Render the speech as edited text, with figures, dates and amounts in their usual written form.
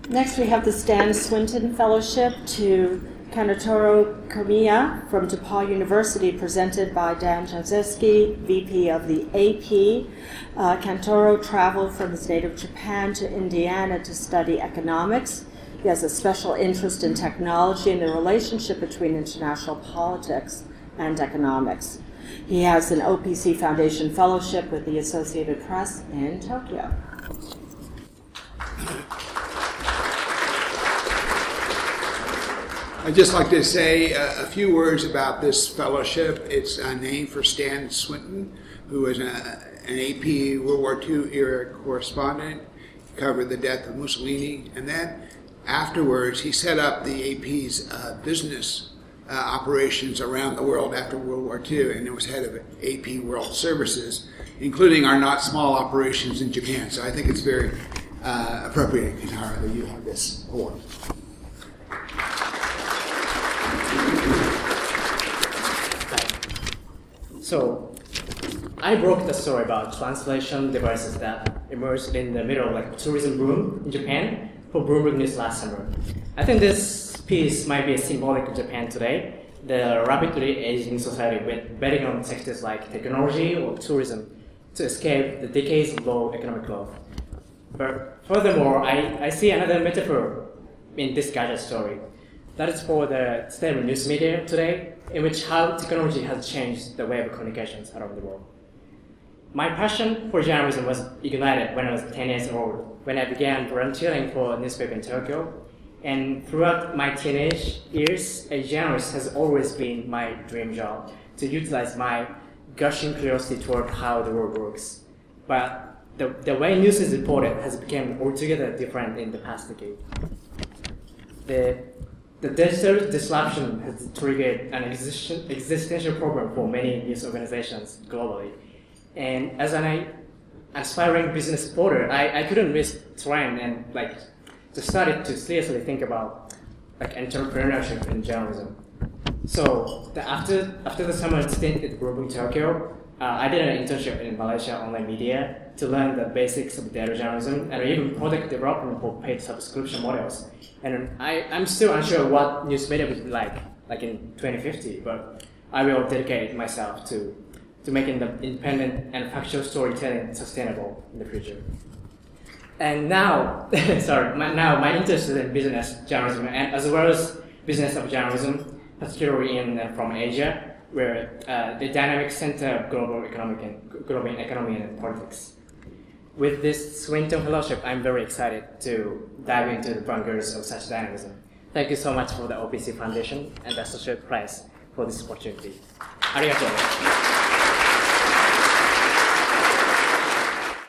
Next, we have the Stan Swinton Fellowship to Kantaro Komiya from DePaul University, presented by Dan Janzeski, VP of the AP. Kantaro traveled from his native Japan to Indiana to study economics. He has a special interest in technology and the relationship between international politics and economics. He has an OPC Foundation Fellowship with the Associated Press in Tokyo. I'd just like to say a few words about this fellowship. It's named for Stan Swinton, who was an AP World War II era correspondent. He covered the death of Mussolini, and then afterwards he set up the AP's business operations around the world after World War II, and it was head of AP World Services, including our not small operations in Japan. So I think it's very appropriate, Kantaro, that you have this award. So, I broke the story about translation devices that emerged in the middle of tourism boom in Japan for Bloomberg News last summer. I think this piece might be symbolic of Japan today, the rapidly aging society with betting on sectors like technology or tourism to escape the decades of low economic growth. But furthermore, I see another metaphor in this gadget story. That is for the state of news media today, in which how technology has changed the way of communications around the world. My passion for journalism was ignited when I was 10 years old, when I began volunteering for a newspaper in Tokyo. And throughout my teenage years, a journalist has always been my dream job, to utilize my gushing curiosity toward how the world works. But the way news is reported has become altogether different in the past decade. The digital disruption has triggered an existential problem for many news organizations globally. And as an aspiring business reporter, I couldn't miss trend and just started to seriously think about entrepreneurship in journalism. So after the summer stint at Bloomberg Tokyo, I did an internship in Malaysia online media to learn the basics of data journalism and even product development for paid subscription models. And I'm still unsure what news media would be like in 2050, but I will dedicate myself to making the independent and factual storytelling sustainable in the future. And now, my interest is in business journalism, and as well as business of journalism, particularly from Asia, where the dynamic center of global economy and politics. With this Swinton Fellowship, I'm very excited to dive into the frontiers of such dynamism. Thank you so much for the OPC Foundation and the Associate Press for this opportunity. Arigatou.